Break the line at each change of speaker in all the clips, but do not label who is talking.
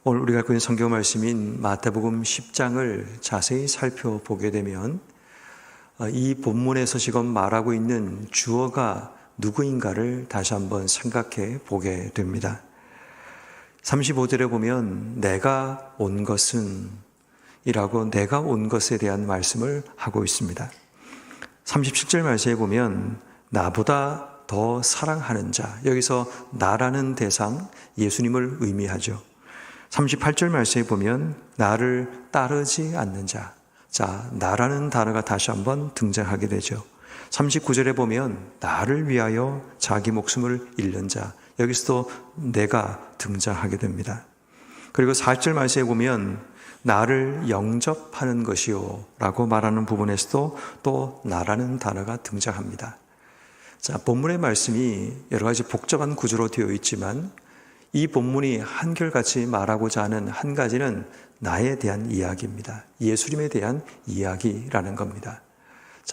오늘 우리가 읽고 있는 성경 말씀인 마태복음 10장을 자세히 살펴보게 되면 이 본문에서 지금 말하고 있는 주어가 누구인가를 다시 한번 생각해 보게 됩니다. 35절에 보면 내가 온 것은 이라고 내가 온 것에 대한 말씀을 하고 있습니다. 37절 말씀에 보면 나보다 더 사랑하는 자, 여기서 나라는 대상 예수님을 의미하죠. 38절 말씀에 보면 나를 따르지 않는 자, 나라는 단어가 다시 한번 등장하게 되죠. 39절에 보면 나를 위하여 자기 목숨을 잃는 자, 여기서도 내가 등장하게 됩니다. 그리고 4절 말씀에 보면 나를 영접하는 것이요 라고 말하는 부분에서도 또 나라는 단어가 등장합니다. 본문의 말씀이 여러 가지 복잡한 구조로 되어 있지만 이 본문이 한결같이 말하고자 하는 한 가지는 나에 대한 이야기입니다. 예수님에 대한 이야기라는 겁니다.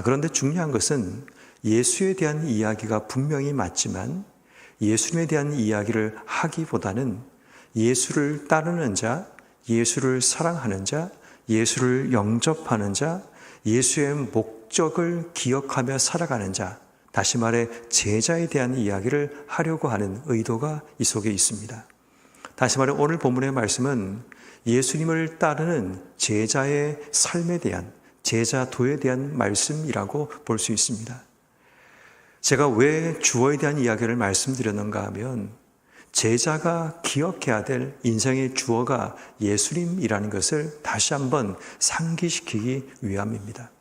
그런데 중요한 것은 예수에 대한 이야기가 분명히 맞지만 예수님에 대한 이야기를 하기보다는 예수를 따르는 자, 예수를 사랑하는 자, 예수를 영접하는 자, 예수의 목적을 기억하며 살아가는 자, 다시 말해 제자에 대한 이야기를 하려고 하는 의도가 이 속에 있습니다. 다시 말해 오늘 본문의 말씀은 예수님을 따르는 제자의 삶에 대한, 제자도에 대한 말씀이라고 볼 수 있습니다. 제가 왜 주어에 대한 이야기를 말씀드렸는가 하면 제자가 기억해야 될 인생의 주어가 예수님이라는 것을 다시 한번 상기시키기 위함입니다.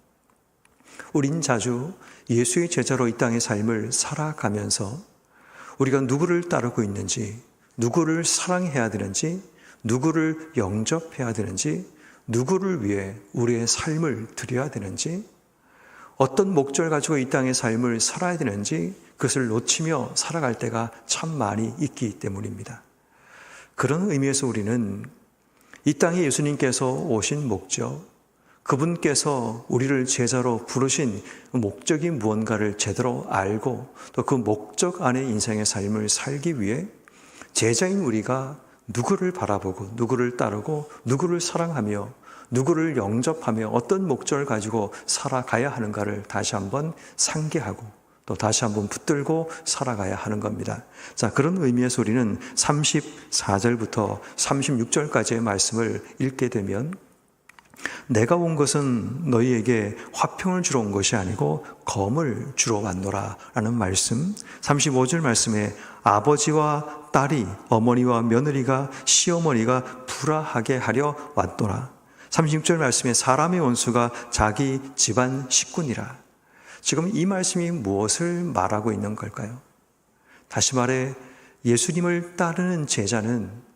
우린 자주 예수의 제자로 이 땅의 삶을 살아가면서 우리가 누구를 따르고 있는지, 누구를 사랑해야 되는지, 누구를 영접해야 되는지, 누구를 위해 우리의 삶을 드려야 되는지, 어떤 목적을 가지고 이 땅의 삶을 살아야 되는지 그것을 놓치며 살아갈 때가 참 많이 있기 때문입니다. 그런 의미에서 우리는 이 땅에 예수님께서 오신 목적, 그분께서 우리를 제자로 부르신 목적이 무언가를 제대로 알고 또 그 목적 안에 인생의 삶을 살기 위해 제자인 우리가 누구를 바라보고 누구를 따르고 누구를 사랑하며 누구를 영접하며 어떤 목적을 가지고 살아가야 하는가를 다시 한번 상기하고 또 다시 한번 붙들고 살아가야 하는 겁니다. 그런 의미에서 우리는 34절부터 36절까지의 말씀을 읽게 되면 내가 온 것은 너희에게 화평을 주러 온 것이 아니고 검을 주러 왔노라 라는 말씀, 35절 말씀에 아버지와 딸이, 어머니와 며느리가, 시어머니가 불화하게 하려 왔노라. 36절 말씀에 사람의 원수가 자기 집안 식구니라. 지금 이 말씀이 무엇을 말하고 있는 걸까요? 다시 말해 예수님을 따르는 제자는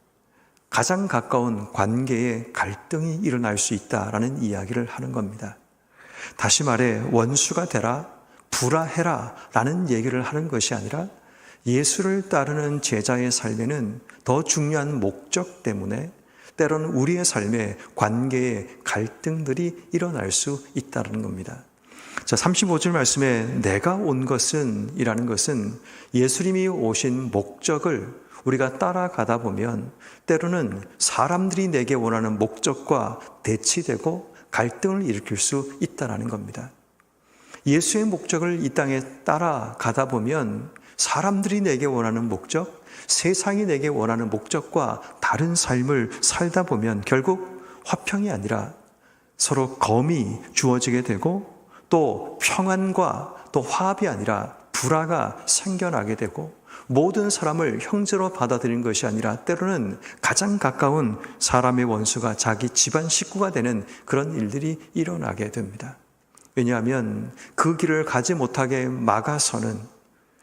가장 가까운 관계에 갈등이 일어날 수 있다라는 이야기를 하는 겁니다. 다시 말해 원수가 되라, 불화해라 라는 얘기를 하는 것이 아니라 예수를 따르는 제자의 삶에는 더 중요한 목적 때문에 때로는 우리의 삶에 관계에 갈등들이 일어날 수 있다는 겁니다. 35절 말씀에 내가 온 것은 이라는 것은 예수님이 오신 목적을 우리가 따라가다 보면 때로는 사람들이 내게 원하는 목적과 대치되고 갈등을 일으킬 수 있다는 겁니다. 예수의 목적을 이 땅에 따라가다 보면 사람들이 내게 원하는 목적, 세상이 내게 원하는 목적과 다른 삶을 살다 보면 결국 화평이 아니라 서로 검이 주어지게 되고 또 평안과 또 화합이 아니라 불화가 생겨나게 되고 모든 사람을 형제로 받아들이는 것이 아니라 때로는 가장 가까운 사람의 원수가 자기 집안 식구가 되는 그런 일들이 일어나게 됩니다. 왜냐하면 그 길을 가지 못하게 막아서는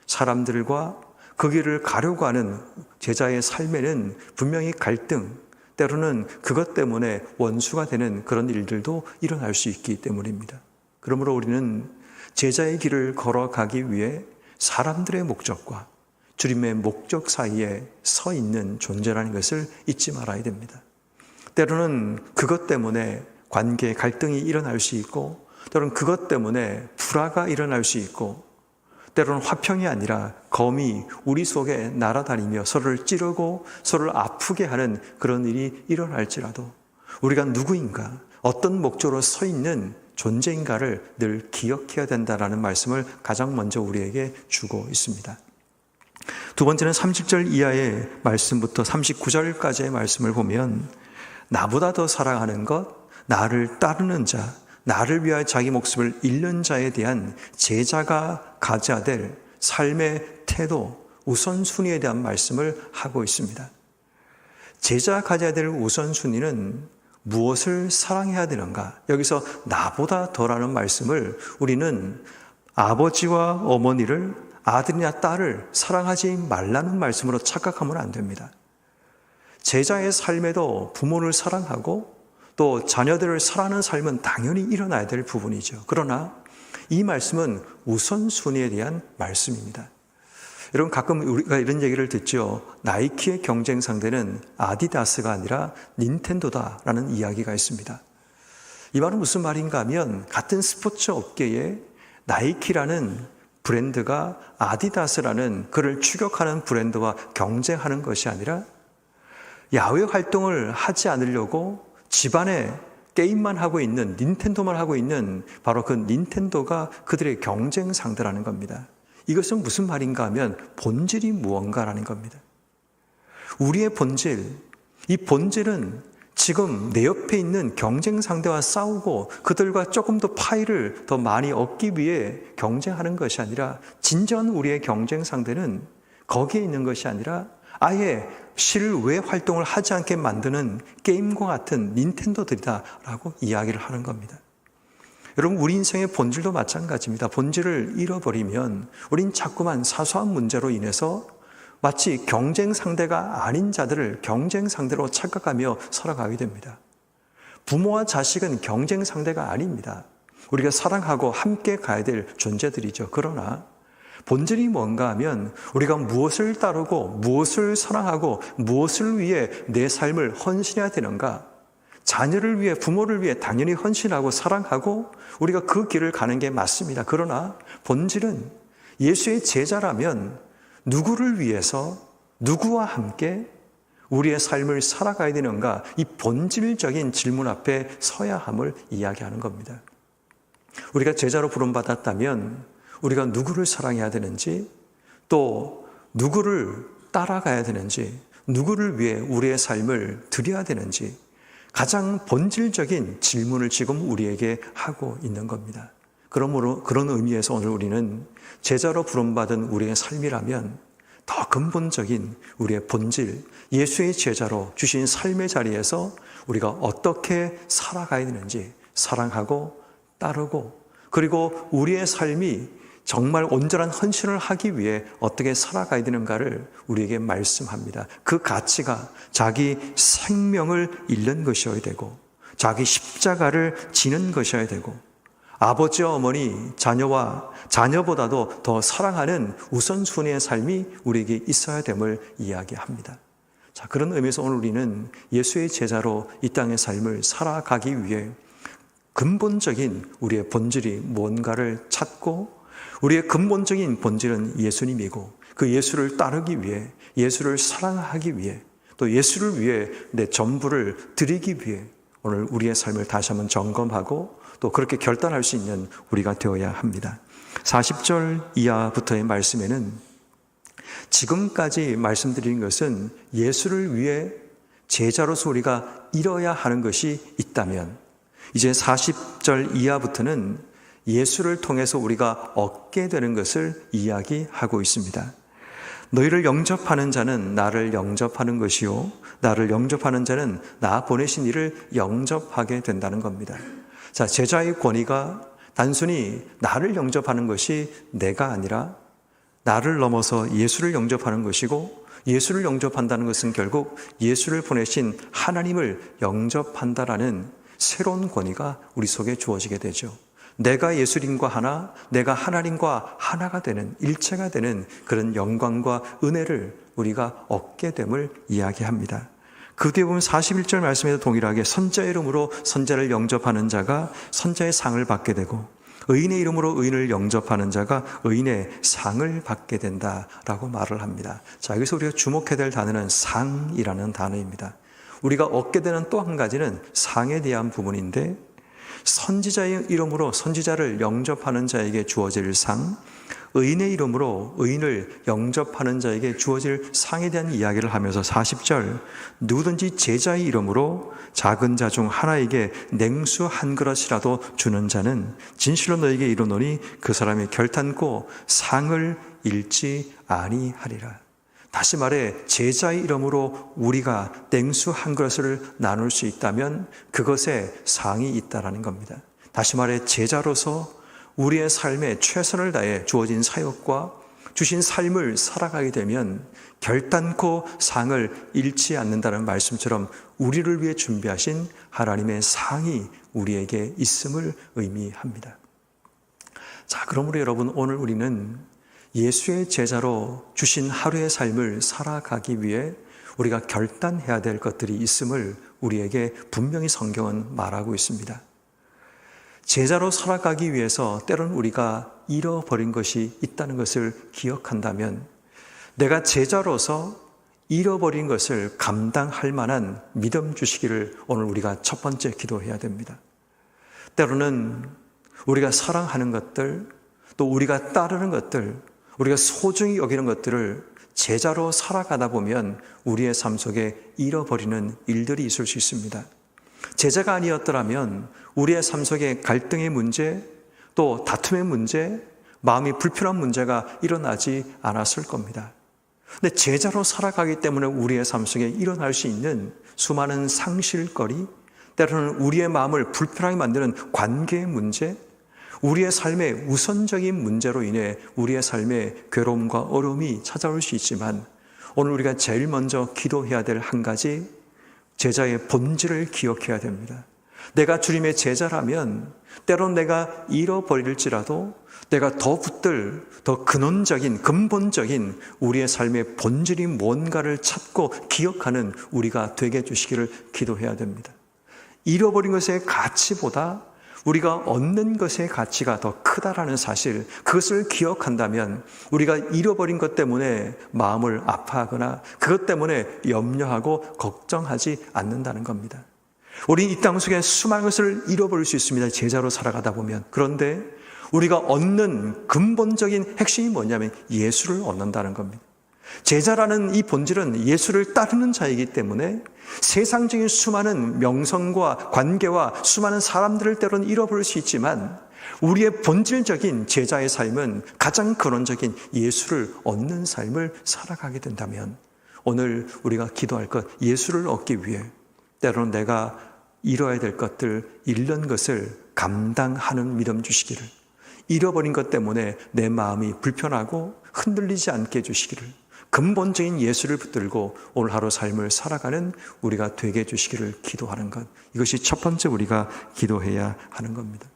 사람들과 그 길을 가려고 하는 제자의 삶에는 분명히 갈등, 때로는 그것 때문에 원수가 되는 그런 일들도 일어날 수 있기 때문입니다. 그러므로 우리는 제자의 길을 걸어가기 위해 사람들의 목적과 주님의 목적 사이에 서 있는 존재라는 것을 잊지 말아야 됩니다. 때로는 그것 때문에 관계에 갈등이 일어날 수 있고 때로는 그것 때문에 불화가 일어날 수 있고 때로는 화평이 아니라 검이 우리 속에 날아다니며 서로를 찌르고 서로를 아프게 하는 그런 일이 일어날지라도 우리가 누구인가, 어떤 목적으로 서 있는 존재인가를 늘 기억해야 된다라는 말씀을 가장 먼저 우리에게 주고 있습니다. 두 번째는 30절 이하의 말씀부터 39절까지의 말씀을 보면 나보다 더 사랑하는 것, 나를 따르는 자, 나를 위하여 자기 목숨을 잃는 자에 대한 제자가 가져야 될 삶의 태도, 우선순위에 대한 말씀을 하고 있습니다. 제자가 가져야 될 우선순위는 무엇을 사랑해야 되는가? 여기서 나보다 더라는 말씀을 우리는 아버지와 어머니를, 아들이나 딸을 사랑하지 말라는 말씀으로 착각하면 안 됩니다. 제자의 삶에도 부모를 사랑하고 또 자녀들을 사랑하는 삶은 당연히 일어나야 될 부분이죠. 그러나 이 말씀은 우선순위에 대한 말씀입니다. 여러분, 가끔 우리가 이런 얘기를 듣죠. 나이키의 경쟁 상대는 아디다스가 아니라 닌텐도다라는 이야기가 있습니다. 이 말은 무슨 말인가 하면 같은 스포츠 업계에 나이키라는 브랜드가 아디다스라는 그를 추격하는 브랜드와 경쟁하는 것이 아니라 야외 활동을 하지 않으려고 집안에 게임만 하고 있는, 닌텐도만 하고 있는 바로 그 닌텐도가 그들의 경쟁 상대라는 겁니다. 이것은 무슨 말인가 하면 본질이 무언가라는 겁니다. 우리의 본질, 이 본질은 지금 내 옆에 있는 경쟁 상대와 싸우고 그들과 조금 더 파이를 더 많이 얻기 위해 경쟁하는 것이 아니라 진정한 우리의 경쟁 상대는 거기에 있는 것이 아니라 아예 실외 활동을 하지 않게 만드는 게임과 같은 닌텐도들이다라고 이야기를 하는 겁니다. 여러분, 우리 인생의 본질도 마찬가지입니다. 본질을 잃어버리면 우린 자꾸만 사소한 문제로 인해서 마치 경쟁 상대가 아닌 자들을 경쟁 상대로 착각하며 살아가게 됩니다. 부모와 자식은 경쟁 상대가 아닙니다. 우리가 사랑하고 함께 가야 될 존재들이죠. 그러나 본질이 뭔가 하면 우리가 무엇을 따르고 무엇을 사랑하고 무엇을 위해 내 삶을 헌신해야 되는가? 자녀를 위해, 부모를 위해 당연히 헌신하고 사랑하고 우리가 그 길을 가는 게 맞습니다. 그러나 본질은 예수의 제자라면 누구를 위해서, 누구와 함께 우리의 삶을 살아가야 되는가? 이 본질적인 질문 앞에 서야 함을 이야기하는 겁니다. 우리가 제자로 부름받았다면 우리가 누구를 사랑해야 되는지, 또 누구를 따라가야 되는지, 누구를 위해 우리의 삶을 드려야 되는지 가장 본질적인 질문을 지금 우리에게 하고 있는 겁니다. 그러므로 그런 의미에서 오늘 우리는 제자로 부름받은 우리의 삶이라면 더 근본적인 우리의 본질, 예수의 제자로 주신 삶의 자리에서 우리가 어떻게 살아가야 되는지 사랑하고 따르고, 그리고 우리의 삶이 정말 온전한 헌신을 하기 위해 어떻게 살아가야 되는가를 우리에게 말씀합니다. 그 가치가 자기 생명을 잃는 것이어야 되고 자기 십자가를 지는 것이어야 되고 아버지와 어머니, 자녀와 자녀보다도 더 사랑하는 우선순위의 삶이 우리에게 있어야 됨을 이야기합니다. 자, 그런 의미에서 오늘 우리는 예수의 제자로 이 땅의 삶을 살아가기 위해 근본적인 우리의 본질이 뭔가를 찾고 우리의 근본적인 본질은 예수님이고 그 예수를 따르기 위해, 예수를 사랑하기 위해, 또 예수를 위해 내 전부를 드리기 위해 오늘 우리의 삶을 다시 한번 점검하고 또 그렇게 결단할 수 있는 우리가 되어야 합니다. 40절 이하부터의 말씀에는 지금까지 말씀드린 것은 예수를 위해 제자로서 우리가 이뤄야 하는 것이 있다면 이제 40절 이하부터는 예수를 통해서 우리가 얻게 되는 것을 이야기하고 있습니다. 너희를 영접하는 자는 나를 영접하는 것이요 나를 영접하는 자는 나 보내신 이를 영접하게 된다는 겁니다. 자, 제자의 권위가 단순히 나를 영접하는 것이 내가 아니라 나를 넘어서 예수를 영접하는 것이고, 예수를 영접한다는 것은 결국 예수를 보내신 하나님을 영접한다라는 새로운 권위가 우리 속에 주어지게 되죠. 내가 예수님과 하나, 내가 하나님과 하나가 되는, 일체가 되는 그런 영광과 은혜를 우리가 얻게 됨을 이야기합니다. 그 뒤에 보면 41절 말씀에도 동일하게 선자의 이름으로 선자를 영접하는 자가 선자의 상을 받게 되고 의인의 이름으로 의인을 영접하는 자가 의인의 상을 받게 된다라고 말을 합니다. 자, 여기서 우리가 주목해야 될 단어는 상이라는 단어입니다. 우리가 얻게 되는 또 한 가지는 상에 대한 부분인데, 선지자의 이름으로 선지자를 영접하는 자에게 주어질 상, 의인의 이름으로 의인을 영접하는 자에게 주어질 상에 대한 이야기를 하면서 40절, 누구든지 제자의 이름으로 작은 자 중 하나에게 냉수 한 그릇이라도 주는 자는 진실로 너에게 이르노니 그 사람이 결탄코 상을 잃지 아니하리라. 다시 말해, 제자의 이름으로 우리가 냉수 한 그릇을 나눌 수 있다면 그것에 상이 있다라는 겁니다. 다시 말해, 제자로서 우리의 삶에 최선을 다해 주어진 사역과 주신 삶을 살아가게 되면 결단코 상을 잃지 않는다는 말씀처럼 우리를 위해 준비하신 하나님의 상이 우리에게 있음을 의미합니다. 자, 그러므로 여러분, 오늘 우리는 예수의 제자로 주신 하루의 삶을 살아가기 위해 우리가 결단해야 될 것들이 있음을 우리에게 분명히 성경은 말하고 있습니다. 제자로 살아가기 위해서 때론 우리가 잃어버린 것이 있다는 것을 기억한다면, 내가 제자로서 잃어버린 것을 감당할 만한 믿음 주시기를 오늘 우리가 첫 번째 기도해야 됩니다. 때로는 우리가 사랑하는 것들, 또 우리가 따르는 것들, 우리가 소중히 여기는 것들을 제자로 살아가다 보면 우리의 삶 속에 잃어버리는 일들이 있을 수 있습니다. 제자가 아니었더라면 우리의 삶 속에 갈등의 문제, 또 다툼의 문제, 마음이 불편한 문제가 일어나지 않았을 겁니다. 근데 제자로 살아가기 때문에 우리의 삶 속에 일어날 수 있는 수많은 상실거리, 때로는 우리의 마음을 불편하게 만드는 관계의 문제, 우리의 삶의 우선적인 문제로 인해 우리의 삶에 괴로움과 어려움이 찾아올 수 있지만, 오늘 우리가 제일 먼저 기도해야 될 한 가지, 제자의 본질을 기억해야 됩니다. 내가 주님의 제자라면 때론 내가 잃어버릴지라도 내가 더 붙들, 더 근원적인, 근본적인 우리의 삶의 본질이 뭔가를 찾고 기억하는 우리가 되게 해주시기를 기도해야 됩니다. 잃어버린 것의 가치보다 우리가 얻는 것의 가치가 더 크다라는 사실, 그것을 기억한다면 우리가 잃어버린 것 때문에 마음을 아파하거나 그것 때문에 염려하고 걱정하지 않는다는 겁니다. 우리 이 땅 속에 수많은 것을 잃어버릴 수 있습니다. 제자로 살아가다 보면. 그런데 우리가 얻는 근본적인 핵심이 뭐냐면 예수를 얻는다는 겁니다. 제자라는 이 본질은 예수를 따르는 자이기 때문에 세상적인 수많은 명성과 관계와 수많은 사람들을 때로는 잃어버릴 수 있지만, 우리의 본질적인 제자의 삶은 가장 근원적인 예수를 얻는 삶을 살아가게 된다면, 오늘 우리가 기도할 것, 예수를 얻기 위해 때로는 내가 잃어야 될 것들, 잃는 것을 감당하는 믿음 주시기를, 잃어버린 것 때문에 내 마음이 불편하고 흔들리지 않게 해주시기를, 근본적인 예수를 붙들고 오늘 하루 삶을 살아가는 우리가 되게 해주시기를 기도하는 것, 이것이 첫 번째 우리가 기도해야 하는 겁니다.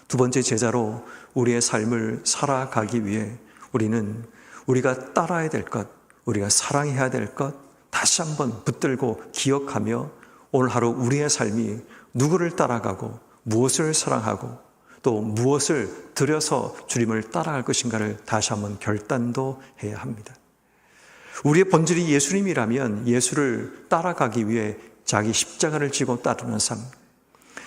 두 번째, 제자로 우리의 삶을 살아가기 위해 우리는 우리가 따라야 될 것, 우리가 사랑해야 될 것 다시 한번 붙들고 기억하며 오늘 하루 우리의 삶이 누구를 따라가고 무엇을 사랑하고 또 무엇을 들여서 주님을 따라갈 것인가를 다시 한번 결단도 해야 합니다. 우리의 본질이 예수님이라면 예수를 따라가기 위해 자기 십자가를 지고 따르는 삶,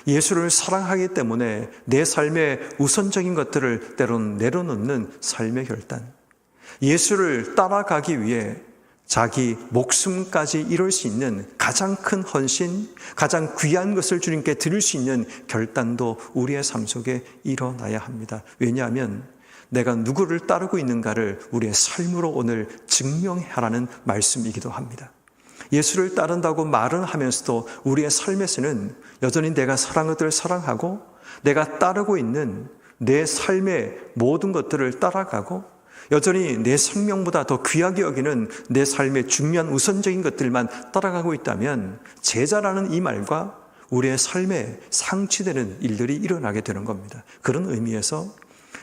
예수를 사랑하기 때문에 내 삶의 우선적인 것들을 때론 내려놓는 삶의 결단, 예수를 따라가기 위해 자기 목숨까지 이룰 수 있는 가장 큰 헌신, 가장 귀한 것을 주님께 드릴 수 있는 결단도 우리의 삶 속에 일어나야 합니다. 왜냐하면 내가 누구를 따르고 있는가를 우리의 삶으로 오늘 증명하라는 말씀이기도 합니다. 예수를 따른다고 말은 하면서도 우리의 삶에서는 여전히 내가 사랑하는 것들을 사랑하고 내가 따르고 있는 내 삶의 모든 것들을 따라가고 여전히 내 생명보다 더 귀하게 여기는 내 삶의 중요한 우선적인 것들만 따라가고 있다면 제자라는 이 말과 우리의 삶에 상치되는 일들이 일어나게 되는 겁니다. 그런 의미에서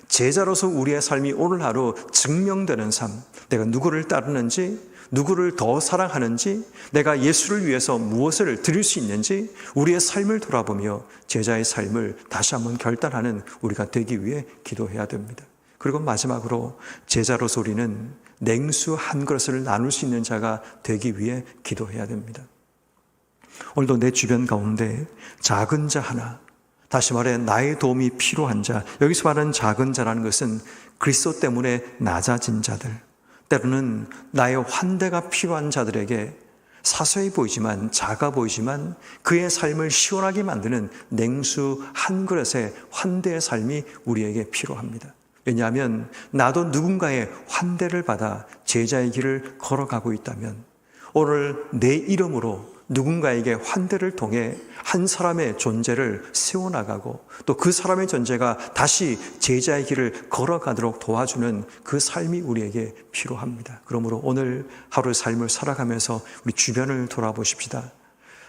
제자로서 우리의 삶이 오늘 하루 증명되는 삶, 내가 누구를 따르는지 누구를 더 사랑하는지, 내가 예수를 위해서 무엇을 드릴 수 있는지 우리의 삶을 돌아보며 제자의 삶을 다시 한번 결단하는 우리가 되기 위해 기도해야 됩니다. 그리고 마지막으로 제자로서 우리는 냉수 한 그릇을 나눌 수 있는 자가 되기 위해 기도해야 됩니다. 오늘도 내 주변 가운데 작은 자 하나, 다시 말해 나의 도움이 필요한 자, 여기서 말하는 작은 자라는 것은 그리스도 때문에 낮아진 자들, 때로는 나의 환대가 필요한 자들에게 사소해 보이지만, 작아 보이지만 그의 삶을 시원하게 만드는 냉수 한 그릇의 환대의 삶이 우리에게 필요합니다. 왜냐하면 나도 누군가의 환대를 받아 제자의 길을 걸어가고 있다면, 오늘 내 이름으로 누군가에게 환대를 통해 한 사람의 존재를 세워나가고 또 그 사람의 존재가 다시 제자의 길을 걸어가도록 도와주는 그 삶이 우리에게 필요합니다. 그러므로 오늘 하루의 삶을 살아가면서 우리 주변을 돌아보십시다.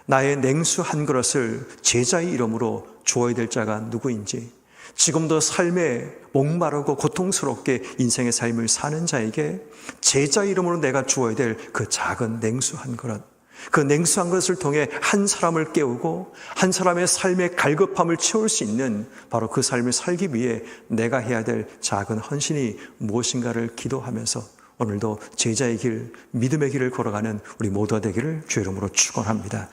나의 냉수 한 그릇을 제자의 이름으로 주어야 될 자가 누구인지, 지금도 삶에 목마르고 고통스럽게 인생의 삶을 사는 자에게 제자 이름으로 내가 주어야 될 그 작은 냉수 한 그릇, 그 냉수 한 그릇을 통해 한 사람을 깨우고 한 사람의 삶의 갈급함을 채울 수 있는 바로 그 삶을 살기 위해 내가 해야 될 작은 헌신이 무엇인가를 기도하면서 오늘도 제자의 길, 믿음의 길을 걸어가는 우리 모두가 되기를 주의 이름으로 축원합니다.